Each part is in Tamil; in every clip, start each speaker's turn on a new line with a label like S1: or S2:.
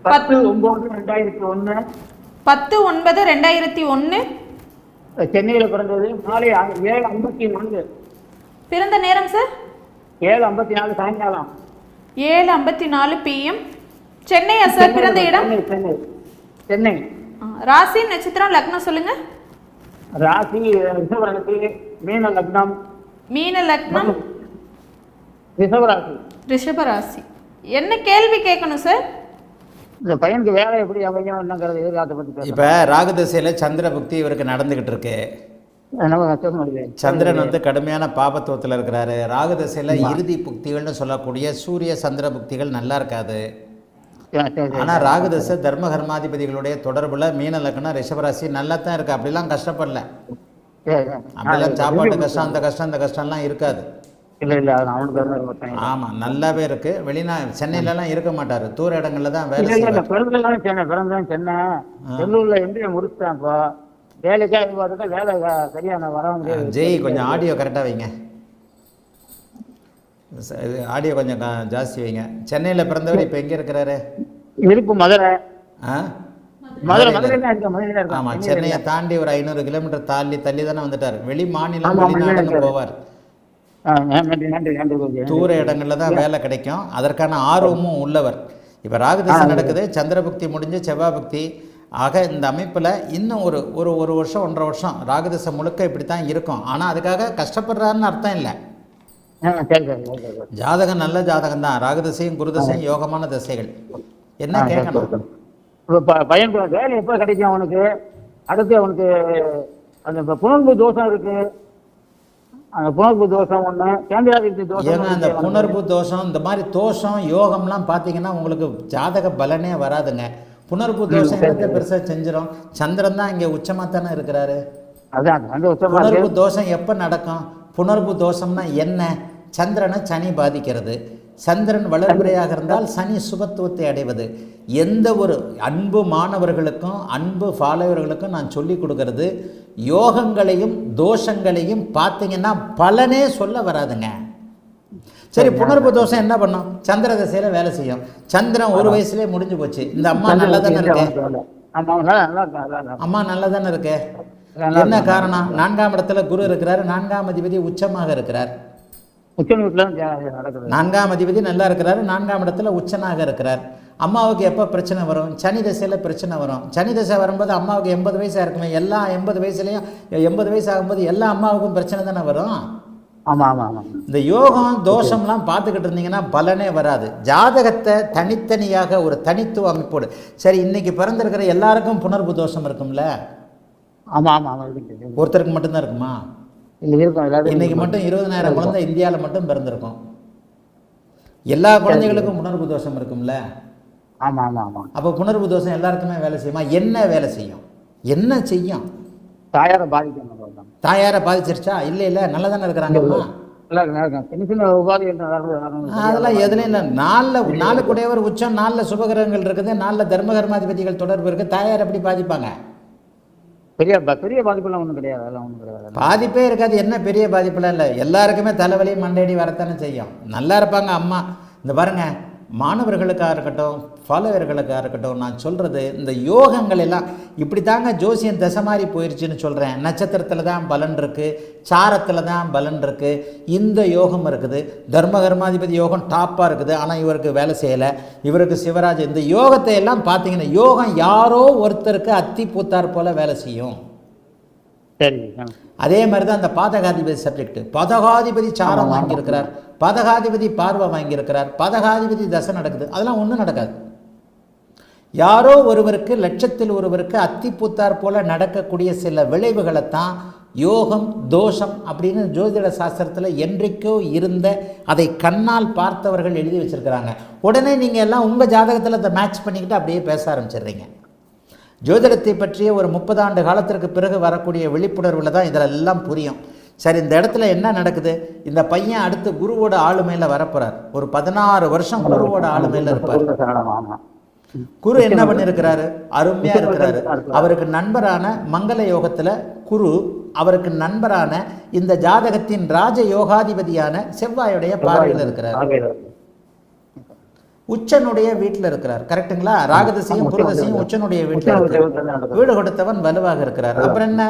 S1: 10/9/2001.
S2: 10/9/2001.
S1: சென்னையில் பிறந்தது. மாலை 7:54.
S2: பிறந்த நேரம் சார்?
S1: 7:54 சாயங்காலம்.
S2: 7:54 PM. சென்னையா சார் பிறந்த இடம்?
S1: சென்னை.
S2: ராசி நட்சத்திரம் லக்னம் சொல்லுங்க.
S1: ராசி ரிஷபராசி. மீன லக்னம்.
S2: மீன லக்னம்.
S1: ரிஷபராசி.
S2: ரிஷபராசி. என்ன கேள்வி கேட்கணும் சார்?
S1: இந்த பையனுக்கு வேலை எப்படி அமையும் என்னங்கிறது எதிர்காலத்தை பற்றி.
S3: இப்போ ராகுதசையில் சந்திர புக்தி இவருக்கு நடந்துக்கிட்டு இருக்கு. சந்திரன் வந்து கடுமையான பாபத்துவத்தில் இருக்கிறாரு. ராகுதசையில் இறுதி புக்திகள்னு சொல்லக்கூடிய சூரிய சந்திர புக்திகள் நல்லா இருக்காது. ஆனால் ராகுதசை தர்ம கர்மாதிபதிகளுடைய தொடர்புல மீன லக்னம் ரிஷபராசி நல்லா தான் இருக்கு. அப்படிலாம் கஷ்டப்படல. அப்படிலாம் சாப்பாட்டு கஷ்டம் அந்த கஷ்டம் இந்த கஷ்டம்லாம் இருக்காது. ஆமாம் நல்லாவே இருக்கு. சென்னையிலலாம் இருக்க மாட்டாரு. தூர இடங்கள்ல தான் வேலை.
S1: சென்னை செல்லூர்ல எம்பிஏ முடிச்சுட்டேன். இப்போ வேலைக்காக பார்த்துட்டா வேலை சரியான வர முடியாது.
S3: ஜெய் கொஞ்சம் ஆடியோ கரெக்டாக வைங்க. ஆடியோ கொஞ்சம் ஜாஸ்தி வைங்க. சென்னையில் பிறந்தவர் இப்போ எங்கே இருக்கிறாரு?
S1: இருப்பு மதுரை.
S3: ஆமாம் சென்னையை தாண்டி ஒரு 500 கிலோமீட்டர் தள்ளி தானே வந்துட்டார். வெளி மாநிலம் வெளிநாடுன்னு போவார். தூர இடங்கள்ல தான் வேலை கிடைக்கும். அதற்கான ஆர்வமும் உள்ளவர். இப்போ ராகுதசை நடக்குது. சந்திரபக்தி முடிஞ்சு செவ்வாய் பக்தி ஆக இந்த அமைப்பில் இன்னும் ஒரு வருஷம் 1.5 வருஷம் ராகுதசை முழுக்க இப்படி தான் இருக்கும். ஆனால் அதுக்காக கஷ்டப்படுறாருன்னு அர்த்தம் இல்லை. ஜாதகம் நல்ல ஜாதகம் தான். ராகுதசையும் குருதசையும் யோகமான தசைகள். என்ன கேட்கணும்?
S1: பையன் வேலை எப்போ கிடைக்கும் அவனுக்கு? அடுத்து அவனுக்கு அந்த புனர்பு தோஷம் இருக்கு. அந்த புனர்பு தோஷம் ஒன்று, கேந்திராதிபதி தோஷம்.
S3: ஏன்னா அந்த புனர்பு தோஷம் இந்த மாதிரி தோஷம் யோகம்லாம் பார்த்தீங்கன்னா உங்களுக்கு ஜாதக பலனே வராதுங்க. புனர்பு தோஷம் எந்த பெருசாக செஞ்சிடும்? சந்திரன் தான் இங்கே உச்சமாக தானே இருக்கிறாரு. புனர்பு தோஷம் எப்போ நடக்கும்? புனர்பு தோஷம்னா என்ன? சந்திரனை சனி பாதிக்கிறது. சந்திரன் வளர்பிறையாக இருந்தால் சனி சுபத்துவத்தை அடைவது. எந்த ஒரு அன்பு மாணவர்களுக்கும் அன்பு ஃபாலோவர்களுக்கும் நான் சொல்லி கொடுக்கறது, யோகங்களையும் தோஷங்களையும் பார்த்தீங்கன்னா பலனே சொல்ல வராதுங்க. சரி, புனர்பு தோஷம் என்ன பண்ணும்? சந்திர தசையில் வேலை செய்யும். சந்திரன் 1 வயசுலேயே முடிஞ்சு போச்சு. இந்த அம்மா நல்லா தானே இருக்கு. அம்மா நல்லா தானே இருக்கு. என்ன காரணம்? 4ஆம் இடத்துல குரு இருக்கிறார். 4ஆம் அதிபதி உச்சமாக இருக்கிறார். 4ஆம் அதிபதி நல்லா இருக்கிறாரு. 4ஆம் இடத்துல உச்சனாக இருக்கிறார். அம்மாவுக்கு எப்போ பிரச்சனை வரும்? சனி தசையில் பிரச்சனை வரும். சனி தசை வரும்போது அம்மாவுக்கு 80 வயசாக இருக்குமே. எல்லா 80 வயசுலையும் 80 வயசு ஆகும்போது எல்லா அம்மாவுக்கும் பிரச்சனை தானே வரும். இந்த யோகம் தோஷம்லாம் பார்த்துக்கிட்டு இருந்தீங்கன்னா பலனே வராது. ஜாதகத்தை தனித்தனியாக ஒரு தனித்துவ அமைப்போடு. சரி, இன்னைக்கு பிறந்திருக்கிற எல்லாருக்கும் புனர்பு தோஷம் இருக்கும்ல? ஒருத்தருக்கு மட்டும்தான் இருக்குமா? இன்னைக்கு மட்டும் 20,000 குழந்தை இந்தியாவில் மட்டும் பிறந்திருக்கும். எல்லா குழந்தைகளுக்கும் புனர்பு தோஷம் இருக்கும்ல? அப்போ புனர்பு தோஷம் எல்லாருக்குமே வேலை செய்யுமா? என்ன வேலை செய்யும்? என்ன செய்யும்? தாயாரை பாதிச்சிருச்சா? இல்லை நல்லா தானே இருக்கிறாங்கம்மா. அதெல்லாம் எதுலையும் இல்லை. 4 கூடையவர் உச்சம், 4 சுபகிரகங்கள் இருக்குது, 4 தர்ம கர்மாதிபதிகள் தொடர்பு இருக்குது. தாயார் எப்படி பாதிப்பாங்க?
S1: பெரிய பாதிப்புலாம் ஒன்றும் கிடையாது.
S3: பாதிப்பே இருக்காது. என்ன பெரிய பாதிப்புலாம் இல்லை. எல்லாருக்குமே தலைவலி மண்டையடி வரத்தானே செய்யும். நல்லா இருப்பாங்க அம்மா. இந்த பாருங்க, மாணவர்களுக்காக இருக்கட்டும் ஃபாலோவர்களுக்காக இருக்கட்டும், நான் சொல்கிறது இந்த யோகங்கள் எல்லாம் இப்படி தாங்க ஜோசியம் தசை மாதிரி போயிடுச்சுன்னு சொல்கிறேன். நட்சத்திரத்தில் தான் பலன் இருக்குது, சாரத்தில் தான் பலன் இருக்குது. இந்த யோகம் இருக்குது, தர்ம கர்மாதிபதி யோகம் டாப்பாக இருக்குது. ஆனால் இவருக்கு வேலை செய்யலை. இவருக்கு சிவராஜ். இந்த யோகத்தை எல்லாம் பார்த்தீங்கன்னா யோகம் யாரோ ஒருத்தருக்கு அத்தி பூத்தார் போல் வேலை செய்யும். அதே மாதிரி தான் அந்த பாதகாதிபதி சப்ஜெக்ட். பதகாதிபதி சாரம் வாங்கியிருக்கிறார், பதகாதிபதி பார்வை வாங்கியிருக்கிறார், பதகாதிபதி தசை நடக்குது. அதெல்லாம் ஒன்றும் நடக்காது. யாரோ ஒருவருக்கு லட்சத்தில் ஒருவருக்கு அத்திப்பூத்தார் போல நடக்கக்கூடிய சில விளைவுகளைத்தான் யோகம் தோஷம் அப்படின்னு ஜோதிட சாஸ்திரத்தில் என்றைக்கோ இருந்த அதை கண்ணால் பார்த்தவர்கள் எழுதி வச்சிருக்கிறாங்க. உடனே நீங்கள் எல்லாம் உங்கள் ஜாதகத்தில் அதை மேட்ச் பண்ணிக்கிட்டு அப்படியே பேச ஆரம்பிச்சிடுறீங்க. ஜோதிடத்தை பற்றிய ஒரு 30 ஆண்டு காலத்திற்கு பிறகு வரக்கூடிய விழிப்புணர்வில் தான் இதெல்லாம் புரியும். சரி, இந்த இடத்துல என்ன நடக்குது? இந்த பையன் அடுத்து குருவோட ஆளுமையில் வரப்போறார். ஒரு 16 வருஷம் குருவோட ஆளுமையில் இருப்பார். குரு என்ன பண்ணியிருக்கிறாரு? அருமையா இருக்கிறாரு. அவருக்கு நண்பரான மங்கள யோகத்துல குரு, அவருக்கு நண்பரான இந்த ஜாதகத்தின் ராஜ யோகாதிபதியான செவ்வாயுடைய பார்வையில் இருக்கிறார். உச்சனுடைய வீட்டில் இருக்கிறார். கரெக்டுங்களா? ராகதசையும் குருதசையும் உச்சனுடைய வீட்டில் இருக்கு. வீடு கொடுத்தவன் வலுவாக இருக்கிறார். அப்புறம் என்ன,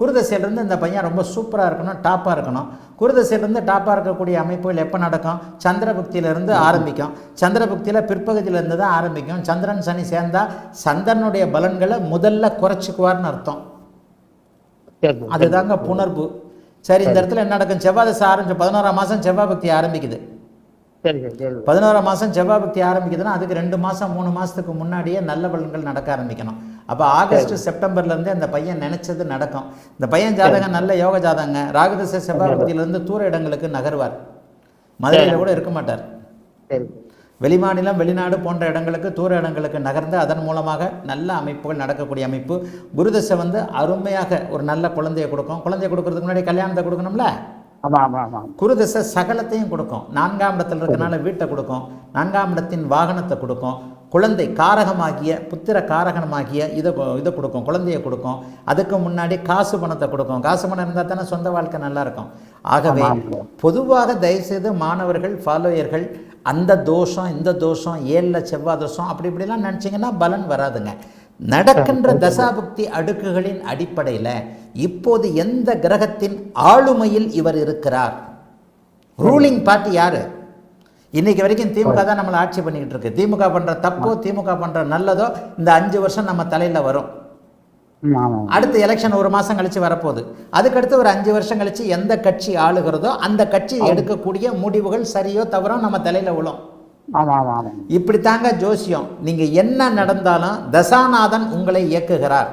S3: குருதசையிலிருந்து இந்த பையன் ரொம்ப சூப்பராக இருக்கணும், டாப்பாக இருக்கணும். குருதசையிலிருந்து டாப்பாக இருக்கக்கூடிய அமைப்புகள் எப்போ நடக்கும்? சந்திரபுக்தியிலிருந்து ஆரம்பிக்கும். சந்திரபுக்தியில் பிற்பகுதியிலேருந்து தான் ஆரம்பிக்கும். சந்திரன் சனி சேர்ந்தா சந்திரனுடைய பலன்களை முதல்ல குறைச்சிக்குவார்னு அர்த்தம். அதுதாங்க புணர்வு. சரி, இந்த இடத்துல என்ன நடக்கும்? செவ்வாய் தசை ஆரம்பிச்சு 11ஆம் மாதம் செவ்வாய் பக்தி ஆரம்பிக்குது. 11ஆம் மாதம் செவ்வாய் பக்தி ஆரம்பிக்குதுன்னா அதுக்கு 2 மாதம் 3 மாதத்துக்கு முன்னாடியே நல்ல பலன்கள் நடக்க ஆரம்பிக்கணும். அப்போ ஆகஸ்ட் செப்டம்பர்லேருந்தே அந்த பையன் நினைச்சது நடக்கும். இந்த பையன் ஜாதகம் நல்ல யோக ஜாதகங்க. ராகதசை செவ்வாய் பக்தியிலேருந்து தூர இடங்களுக்கு நகர்வார். மதுரையில் கூட இருக்க மாட்டார். வெளிமாநிலம் வெளிநாடு போன்ற இடங்களுக்கு தூர இடங்களுக்கு நகர்ந்து அதன் மூலமாக நல்ல அமைப்புகள் நடக்கக்கூடிய அமைப்பு. குருதசை வந்து அருமையாக ஒரு நல்ல குழந்தையை கொடுக்கும். குழந்தைய கொடுக்கறதுக்கு முன்னாடி கல்யாணத்தை கொடுக்கணும்ல. குருதசை சகலத்தையும் கொடுக்கும். 4ஆம் இடத்துல இருக்கனால வீட்டை கொடுக்கும். 4ஆம் இடத்தின் வாகனத்தை கொடுக்கும். குழந்தை காரகமாகிய புத்திர காரகமாகிய இதை கொடுக்கும், குழந்தையை கொடுக்கும். அதுக்கு முன்னாடி காசு பணத்தை கொடுக்கும். காசு பணம் இருந்தால் தானே சொந்த வாழ்க்கை நல்லா இருக்கும். ஆகவே பொதுவாக தயவுசெய்து மாணவர்கள் ஃபாலோயர்கள் அந்த தோஷம் இந்த தோஷம் 7ல் செவ்வாய் தோஷம் அப்படி இப்படிலாம் நினச்சிங்கன்னா பலன் வராதுங்க. நடக்கின்ற தசாபுக்தி அடுக்குகளின் அடிப்படையில் இப்போது எந்த கிரகத்தின் ஆளுமையில் இவர் இருக்கிறார்? ரூலிங் பார்ட்டி யாரு? இன்னைக்கு வரைக்கும் திமுக தான் நம்மளை ஆட்சி பண்ணிக்கிட்டு இருக்கு. திமுக பண்ற தப்போ திமுக பண்ற நல்லதோ இந்த 5 வருஷம் நம்ம தலையில வரும். அடுத்த எலெக்ஷன் 1 மாசம் கழிச்சு வரப்போகுது. அதுக்கடுத்து ஒரு 5 வருஷம் கழிச்சு எந்த கட்சி ஆளுகிறதோ அந்த கட்சி எடுக்கக்கூடிய முடிவுகள் சரியோ தவறோ நம்ம தலையில விழும். இப்படித்தாங்க ஜோசியம். நீங்க என்ன நடந்தாலும் தசாநாதன் உங்களை இயக்குகிறார்.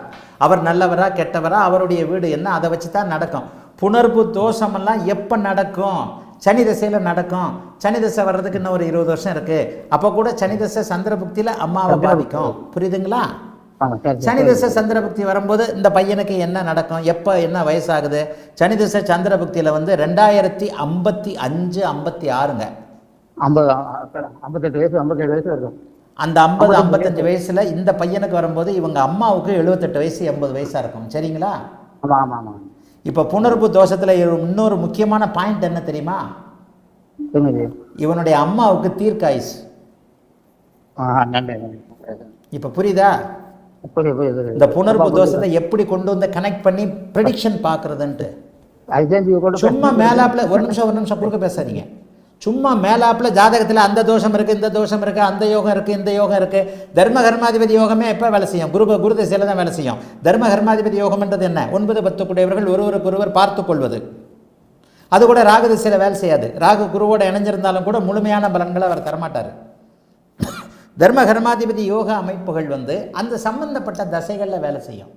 S3: அவர் நல்லவரா கெட்டவரா, அவருடைய வீடு என்ன, அதை வச்சு தான் நடக்கும். புணர்வு தோஷமெல்லாம் எப்போ நடக்கும்? சனி தசையில் நடக்கும். சனி தசை வர்றதுக்கு இன்னும் ஒரு 20 வருஷம் இருக்கு. அப்போ கூட சனி தசை சந்திரபுக்தியில் அம்மாவை பாதிக்கும். புரியுதுங்களா? சனி தசை சந்திரபுக்தி வரும்போது இந்த பையனுக்கு என்ன நடக்கும்? எப்போ என்ன வயசாகுது? சனி தசை சந்திரபுக்தியில் வந்து 2055 56ங்க.
S1: 58 வயசு 57 வயசு இருக்கும்.
S3: அந்த 50 55 வயசுல இந்த பையனுக்கு வரும்போது இவங்க அம்மாவுக்கு 78 வயசு 80 வயசா இருக்கும். சரிங்களா? இப்போ புணர்வு தோஷத்துல இன்னொரு முக்கியமான பாயிண்ட் என்ன தெரியுமா? இவனுடைய அம்மாவுக்கு தீர்க்காயுஸ். இப்ப புரியுதா? இந்த புணர்வு தோஷத்தை எப்படி கொண்டு வந்து கனெக்ட் பண்ணி ப்ரெடிக்ஷன் பார்க்கறதுன்ட்டு சும்மா மேலாப்ல ஒரு நிமிஷம் குறுக்க பேசாதீங்க. சும்மா மேலாப்பில் ஜாதகத்தில் அந்த தோஷம் இருக்குது, இந்த தோஷம் இருக்குது, அந்த யோகம் இருக்குது, இந்த யோகம் இருக்குது. தர்ம கர்மாதிபதி யோகமே எப்போ வேலை செய்யும்? குரு திசையில் தான் வேலை செய்யும். தர்ம கர்மாதிபதி யோகம்ன்றது என்ன? 9 10 கூடியவர்கள் ஒருவருக்கு பார்த்து கொள்வது. அது கூட ராகு திசையில் வேலை செய்யாது. ராகு குருவோட இணைஞ்சிருந்தாலும் கூட முழுமையான பலன்களை அவர் தரமாட்டார். தர்ம கர்மாதிபதி யோக அமைப்புகள் வந்து அந்த சம்பந்தப்பட்ட தசைகளில் வேலை செய்யும்.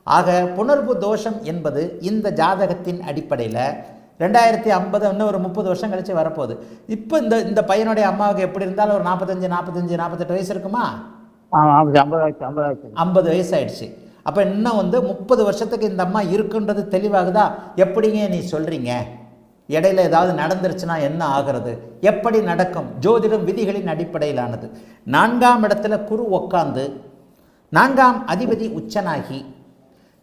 S3: ஆக புணர்வு தோஷம் என்பது இந்த ஜாதகத்தின் அடிப்படையில் 2050 இன்னும் ஒரு 30 வருஷம் கழிச்சு வரப்போகுது. இப்போ இந்த பையனுடைய அம்மாவுக்கு எப்படி இருந்தாலும் ஒரு 45 48 வயசு இருக்குமா? 50 வயசு ஆயிடுச்சு. அப்போ இன்னும் வந்து 30 வருஷத்துக்கு இந்த அம்மா இருக்குன்றது தெளிவாகுதா? எப்படிங்க நீ சொல்கிறீங்க? இடையில ஏதாவது நடந்துருச்சுன்னா என்ன ஆகிறது? எப்படி நடக்கும்? ஜோதிடம் விதிகளின் அடிப்படையிலானது. 4ஆம் இடத்துல குரு உட்காந்து 4ஆம் அதிபதி உச்சனாகி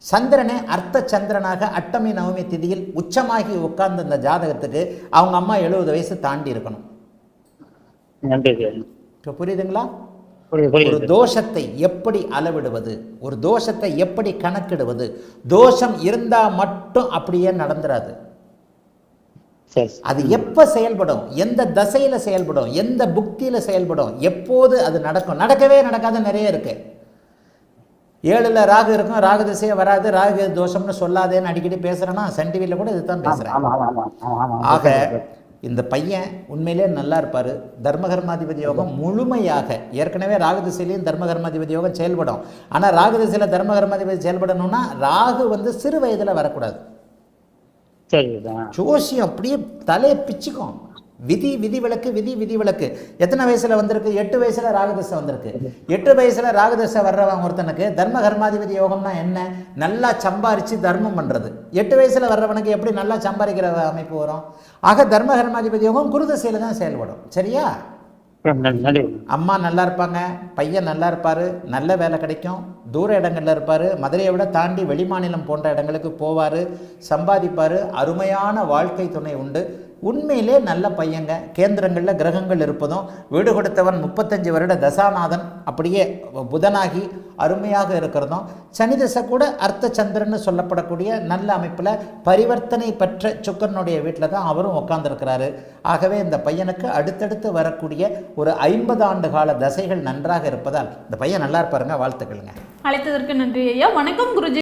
S3: சந்திரனே அர்த்த சந்திரனாக அட்டமி நவமி திதியில் உச்சமாகி உட்கார்ந்த இந்த ஜாதகத்துக்கு அவங்க அம்மா 70 வயசு தாண்டி இருக்கணும். புரியுதுங்களா? ஒரு தோஷத்தை எப்படி அளவிடுவது, ஒரு தோஷத்தை எப்படி கணக்கிடுவது? தோஷம் இருந்தா மட்டும் அப்படியே நடந்துராது. அது எப்ப செயல்படும், எந்த தசையில செயல்படும், எந்த புக்தியில செயல்படும், எப்போது அது நடக்கும்? நடக்கவே நடக்காத நிறைய இருக்கு. 7ல் ராகு இருக்கும், ராகு திசையே வராது, ராகு தோஷம்னு சொல்லாதேன்னு அடிக்கடி பேசுறேன்னா சன் டிவியில் கூட இதுதான் பேசுறேன். ஆக இந்த பையன் உண்மையிலே நல்லா இருப்பார். தர்மகர்மாதிபதி யோகம் முழுமையாக ஏற்கனவே ராகு திசையிலையும் தர்மகர்மாதிபதி யோகம் செயல்படும். ஆனால் ராகு திசையில் தர்மகர்மாதிபதி செயல்படணும்னா ராகு வந்து சிறு வயதில் வரக்கூடாது. ஜோசியம் அப்படியே தலையை பிச்சுக்கும். விதிவிலக்கு. எத்தனை வயசுல வந்திருக்கு? 8 வயசுல ராகுதசை வந்திருக்கு. 8 வயசுல ராகுதசை வர்றவன் ஒருத்தனுக்கு தர்ம கர்மாதிபதி யோகம்னா என்ன? நல்லா சம்பாரிச்சு தர்மம் பண்றது. 8 வயசுல வர்றவனுக்கு எப்படி நல்லா சம்பாதிக்கிற அமைப்பு வரும்? ஆக தர்ம கர்மாதிபதி யோகம் குருதசையில தான் செயல்படும். சரியா? அம்மா நல்லா இருப்பாங்க, பையன் நல்லா இருப்பாரு, நல்ல வேலை கிடைக்கும், தூர இடங்கள்ல இருப்பாரு, மதுரையை விட தாண்டி வெளிமாநிலம் போன்ற இடங்களுக்கு போவாரு, சம்பாதிப்பாரு, அருமையான வாழ்க்கை துணை உண்டு. உண்மையிலே நல்ல பையங்க. கேந்திரங்களில் கிரகங்கள் இருப்பதும், வீடு கொடுத்தவன் 35 வருட தசாநாதன் அப்படியே புதனாகி அருமையாக இருக்கிறதும், சனி தசை கூட அர்த்த சந்திரன்னு சொல்லப்படக்கூடிய நல்ல அமைப்பில் பரிவர்த்தனை பெற்ற சுக்கரனுடைய வீட்டில் தான் அவரும் உட்கார்ந்துருக்கிறாரு. ஆகவே இந்த பையனுக்கு அடுத்தடுத்து வரக்கூடிய ஒரு 50 ஆண்டு கால தசைகள் நன்றாக இருப்பதால் இந்த பையன் நல்லா இருப்பாருங்க. வாழ்த்துக்களுங்க.
S2: அழைத்ததற்கு நன்றி ஐயா. வணக்கம் குருஜி.